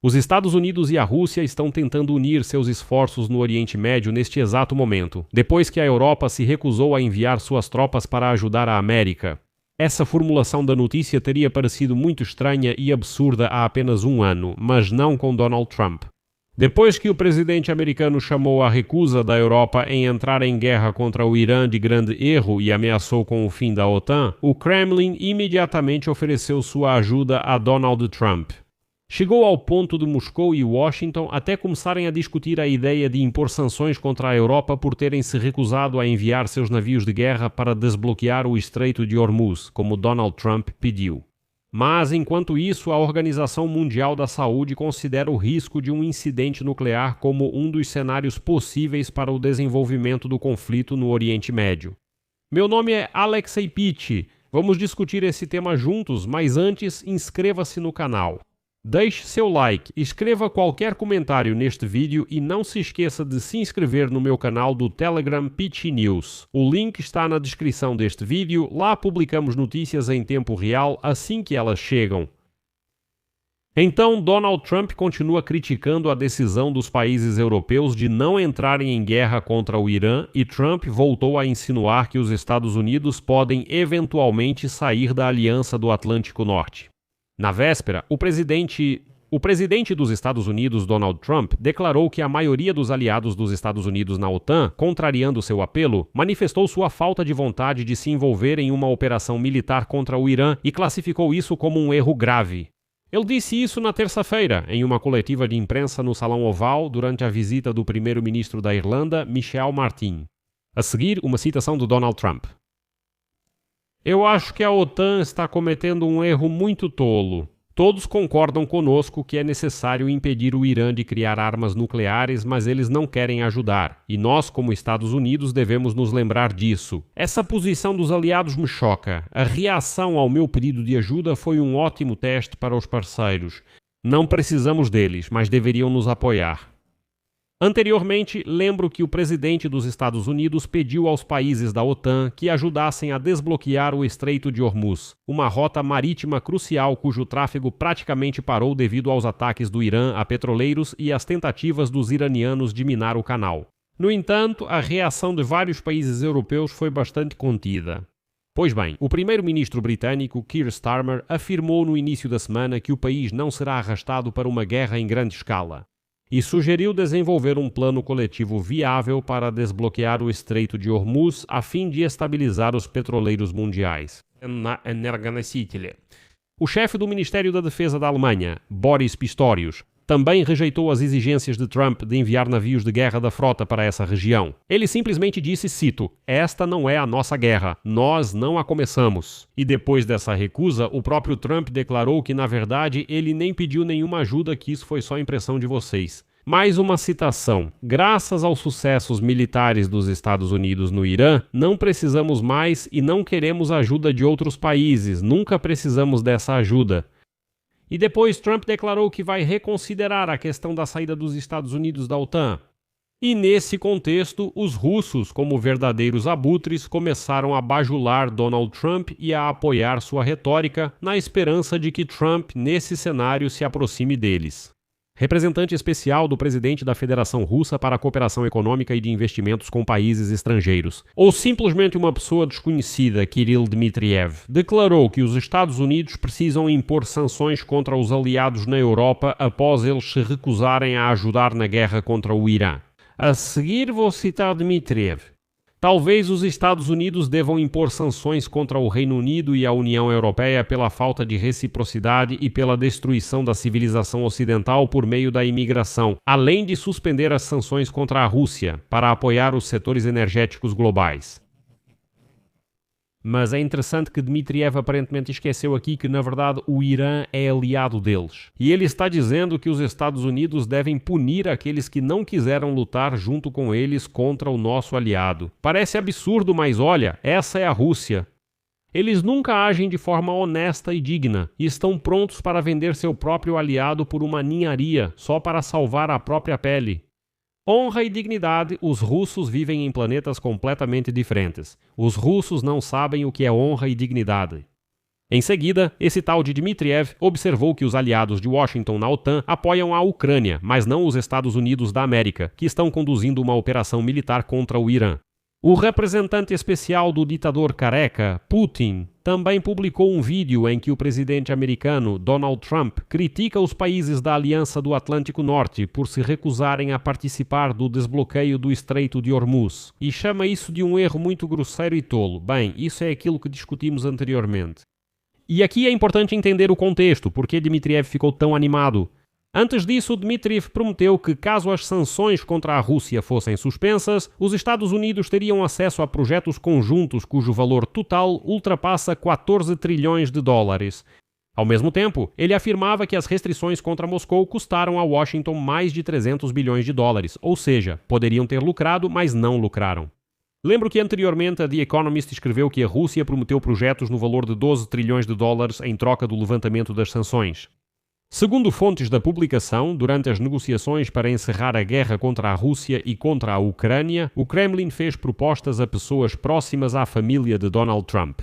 Os Estados Unidos e a Rússia estão tentando unir seus esforços no Oriente Médio neste exato momento, depois que a Europa se recusou a enviar suas tropas para ajudar a América. Essa formulação da notícia teria parecido muito estranha e absurda há apenas um ano, mas não com Donald Trump. Depois que o presidente americano chamou a recusa da Europa em entrar em guerra contra o Irã de grande erro e ameaçou com o fim da OTAN, o Kremlin imediatamente ofereceu sua ajuda a Donald Trump. Chegou ao ponto de Moscou e Washington até começarem a discutir a ideia de impor sanções contra a Europa por terem se recusado a enviar seus navios de guerra para desbloquear o Estreito de Hormuz, como Donald Trump pediu. Mas, enquanto isso, a Organização Mundial da Saúde considera o risco de um incidente nuclear como um dos cenários possíveis para o desenvolvimento do conflito no Oriente Médio. Meu nome é Alexei Pitti. Vamos discutir esse tema juntos, mas antes, inscreva-se no canal. Deixe seu like, escreva qualquer comentário neste vídeo e não se esqueça de se inscrever no meu canal do Telegram Pitti News. O link está na descrição deste vídeo, lá publicamos notícias em tempo real assim que elas chegam. Então, Donald Trump continua criticando a decisão dos países europeus de não entrarem em guerra contra o Irã e Trump voltou a insinuar que os Estados Unidos podem eventualmente sair da Aliança do Atlântico Norte. Na véspera, o presidente dos Estados Unidos, Donald Trump, declarou que a maioria dos aliados dos Estados Unidos na OTAN, contrariando seu apelo, manifestou sua falta de vontade de se envolver em uma operação militar contra o Irã e classificou isso como um erro grave. Ele disse isso na terça-feira, em uma coletiva de imprensa no Salão Oval, durante a visita do primeiro-ministro da Irlanda, Michel Martin. A seguir, uma citação de Donald Trump. Eu acho que a OTAN está cometendo um erro muito tolo. Todos concordam conosco que é necessário impedir o Irã de criar armas nucleares, mas eles não querem ajudar. E nós, como Estados Unidos, devemos nos lembrar disso. Essa posição dos aliados me choca. A reação ao meu pedido de ajuda foi um ótimo teste para os parceiros. Não precisamos deles, mas deveriam nos apoiar. Anteriormente, lembro que o presidente dos Estados Unidos pediu aos países da OTAN que ajudassem a desbloquear o Estreito de Hormuz, uma rota marítima crucial cujo tráfego praticamente parou devido aos ataques do Irã a petroleiros e às tentativas dos iranianos de minar o canal. No entanto, a reação de vários países europeus foi bastante contida. Pois bem, o primeiro-ministro britânico Keir Starmer afirmou no início da semana que o país não será arrastado para uma guerra em grande escala e sugeriu desenvolver um plano coletivo viável para desbloquear o Estreito de Hormuz a fim de estabilizar os petroleiros mundiais. O chefe do Ministério da Defesa da Alemanha, Boris Pistorius, também rejeitou as exigências de Trump de enviar navios de guerra da frota para essa região. Ele simplesmente disse, cito, "Esta não é a nossa guerra, nós não a começamos." E depois dessa recusa, o próprio Trump declarou que, na verdade, ele nem pediu nenhuma ajuda, que isso foi só impressão de vocês. Mais uma citação. Graças aos sucessos militares dos Estados Unidos no Irã, não precisamos mais e não queremos ajuda de outros países, nunca precisamos dessa ajuda. E depois Trump declarou que vai reconsiderar a questão da saída dos Estados Unidos da OTAN. E nesse contexto, os russos, como verdadeiros abutres, começaram a bajular Donald Trump e a apoiar sua retórica, na esperança de que Trump, nesse cenário, se aproxime deles. Representante especial do presidente da Federação Russa para a Cooperação Econômica e de Investimentos com Países Estrangeiros, ou simplesmente uma pessoa desconhecida, Kirill Dmitriev, declarou que os Estados Unidos precisam impor sanções contra os aliados na Europa após eles se recusarem a ajudar na guerra contra o Irã. A seguir vou citar Dmitriev. Talvez os Estados Unidos devam impor sanções contra o Reino Unido e a União Europeia pela falta de reciprocidade e pela destruição da civilização ocidental por meio da imigração, além de suspender as sanções contra a Rússia para apoiar os setores energéticos globais. Mas é interessante que Dmitriev aparentemente esqueceu aqui que, na verdade, o Irã é aliado deles. E ele está dizendo que os Estados Unidos devem punir aqueles que não quiseram lutar junto com eles contra o nosso aliado. Parece absurdo, mas olha, essa é a Rússia. Eles nunca agem de forma honesta e digna, e estão prontos para vender seu próprio aliado por uma ninharia, só para salvar a própria pele. Honra e dignidade, os russos vivem em planetas completamente diferentes. Os russos não sabem o que é honra e dignidade. Em seguida, esse tal de Dmitriev observou que os aliados de Washington na OTAN apoiam a Ucrânia, mas não os Estados Unidos da América, que estão conduzindo uma operação militar contra o Irã. O representante especial do ditador careca, Putin, também publicou um vídeo em que o presidente americano, Donald Trump, critica os países da Aliança do Atlântico Norte por se recusarem a participar do desbloqueio do Estreito de Hormuz e chama isso de um erro muito grosseiro e tolo. Bem, isso é aquilo que discutimos anteriormente. E aqui é importante entender o contexto, porque Dmitriev ficou tão animado. Antes disso, Dmitriev prometeu que, caso as sanções contra a Rússia fossem suspensas, os Estados Unidos teriam acesso a projetos conjuntos cujo valor total ultrapassa 14 trilhões de dólares. Ao mesmo tempo, ele afirmava que as restrições contra Moscou custaram a Washington mais de 300 bilhões de dólares, ou seja, poderiam ter lucrado, mas não lucraram. Lembro que anteriormente a The Economist escreveu que a Rússia prometeu projetos no valor de 12 trilhões de dólares em troca do levantamento das sanções. Segundo fontes da publicação, durante as negociações para encerrar a guerra contra a Rússia e contra a Ucrânia, o Kremlin fez propostas a pessoas próximas à família de Donald Trump.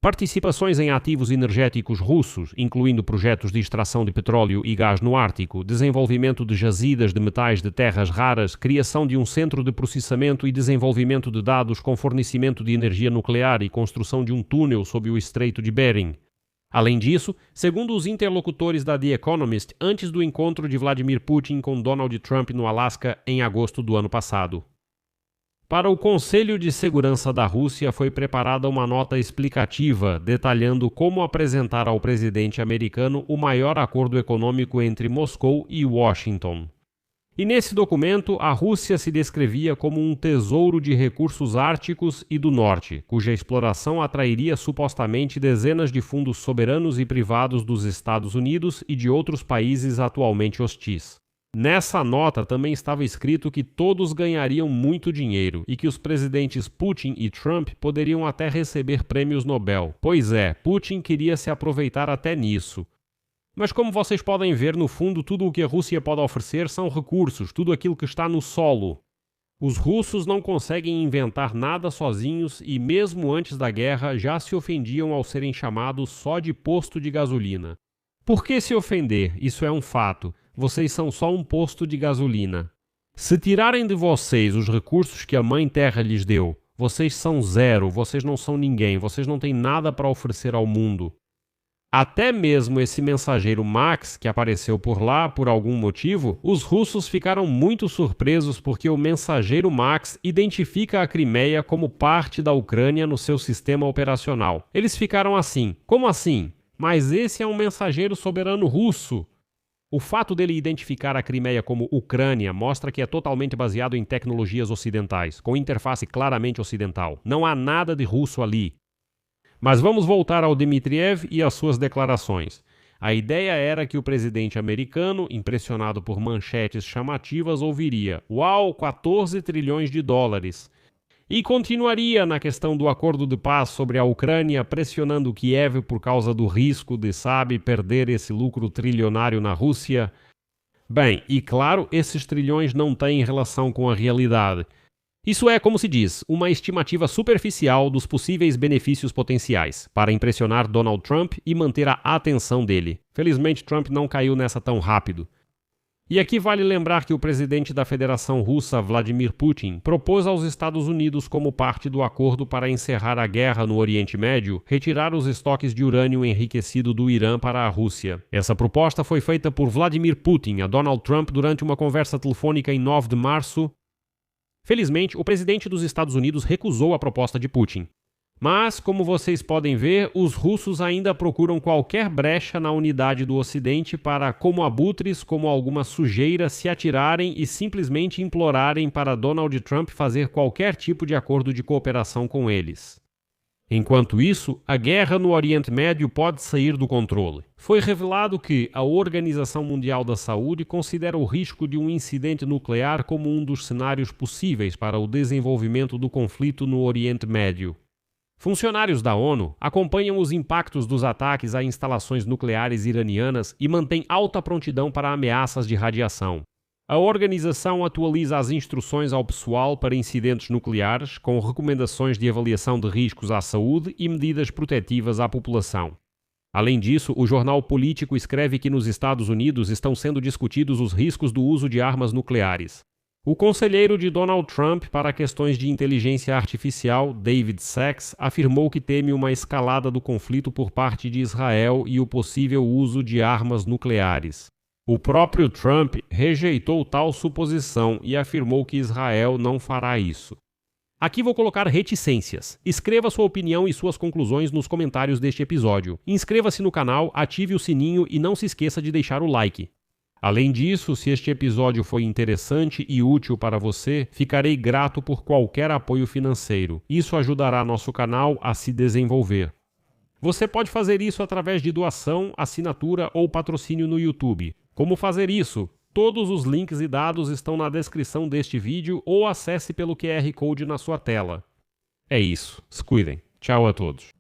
Participações em ativos energéticos russos, incluindo projetos de extração de petróleo e gás no Ártico, desenvolvimento de jazidas de metais de terras raras, criação de um centro de processamento e desenvolvimento de dados com fornecimento de energia nuclear e construção de um túnel sob o Estreito de Bering. Além disso, segundo os interlocutores da The Economist, antes do encontro de Vladimir Putin com Donald Trump no Alasca em agosto do ano passado. Para o Conselho de Segurança da Rússia foi preparada uma nota explicativa detalhando como apresentar ao presidente americano o maior acordo econômico entre Moscou e Washington. E nesse documento, a Rússia se descrevia como um tesouro de recursos árticos e do norte, cuja exploração atrairia supostamente dezenas de fundos soberanos e privados dos Estados Unidos e de outros países atualmente hostis. Nessa nota também estava escrito que todos ganhariam muito dinheiro e que os presidentes Putin e Trump poderiam até receber prêmios Nobel. Pois é, Putin queria se aproveitar até nisso. Mas como vocês podem ver, no fundo, tudo o que a Rússia pode oferecer são recursos, tudo aquilo que está no solo. Os russos não conseguem inventar nada sozinhos e, mesmo antes da guerra, já se ofendiam ao serem chamados só de posto de gasolina. Por que se ofender? Isso é um fato. Vocês são só um posto de gasolina. Se tirarem de vocês os recursos que a Mãe Terra lhes deu, vocês são zero, vocês não são ninguém, vocês não têm nada para oferecer ao mundo. Até mesmo esse mensageiro Max, que apareceu por lá por algum motivo, os russos ficaram muito surpresos porque o mensageiro Max identifica a Crimeia como parte da Ucrânia no seu sistema operacional. Eles ficaram assim, como assim? Mas esse é um mensageiro soberano russo. O fato dele identificar a Crimeia como Ucrânia mostra que é totalmente baseado em tecnologias ocidentais, com interface claramente ocidental. Não há nada de russo ali. Mas vamos voltar ao Dmitriev e às suas declarações. A ideia era que o presidente americano, impressionado por manchetes chamativas, ouviria "Uau, 14 trilhões de dólares!" E continuaria na questão do acordo de paz sobre a Ucrânia, pressionando Kiev por causa do risco de, perder esse lucro trilionário na Rússia. Bem, e claro, esses trilhões não têm relação com a realidade. Isso é, como se diz, uma estimativa superficial dos possíveis benefícios potenciais, para impressionar Donald Trump e manter a atenção dele. Felizmente, Trump não caiu nessa tão rápido. E aqui vale lembrar que o presidente da Federação Russa, Vladimir Putin, propôs aos Estados Unidos, como parte do acordo para encerrar a guerra no Oriente Médio, retirar os estoques de urânio enriquecido do Irã para a Rússia. Essa proposta foi feita por Vladimir Putin a Donald Trump durante uma conversa telefônica em 9 de março. Felizmente, o presidente dos Estados Unidos recusou a proposta de Putin. Mas, como vocês podem ver, os russos ainda procuram qualquer brecha na unidade do Ocidente para, como abutres, como alguma sujeira, se atirarem e simplesmente implorarem para Donald Trump fazer qualquer tipo de acordo de cooperação com eles. Enquanto isso, a guerra no Oriente Médio pode sair do controle. Foi revelado que a Organização Mundial da Saúde considera o risco de um incidente nuclear como um dos cenários possíveis para o desenvolvimento do conflito no Oriente Médio. Funcionários da ONU acompanham os impactos dos ataques a instalações nucleares iranianas e mantêm alta prontidão para ameaças de radiação. A organização atualiza as instruções ao pessoal para incidentes nucleares, com recomendações de avaliação de riscos à saúde e medidas protetivas à população. Além disso, o jornal Político escreve que nos Estados Unidos estão sendo discutidos os riscos do uso de armas nucleares. O conselheiro de Donald Trump para questões de inteligência artificial, David Sacks, afirmou que teme uma escalada do conflito por parte de Israel e o possível uso de armas nucleares. O próprio Trump rejeitou tal suposição e afirmou que Israel não fará isso. Aqui vou colocar reticências. Escreva sua opinião e suas conclusões nos comentários deste episódio. Inscreva-se no canal, ative o sininho e não se esqueça de deixar o like. Além disso, se este episódio foi interessante e útil para você, ficarei grato por qualquer apoio financeiro. Isso ajudará nosso canal a se desenvolver. Você pode fazer isso através de doação, assinatura ou patrocínio no YouTube. Como fazer isso? Todos os links e dados estão na descrição deste vídeo ou acesse pelo QR Code na sua tela. É isso. Se cuidem. Tchau a todos.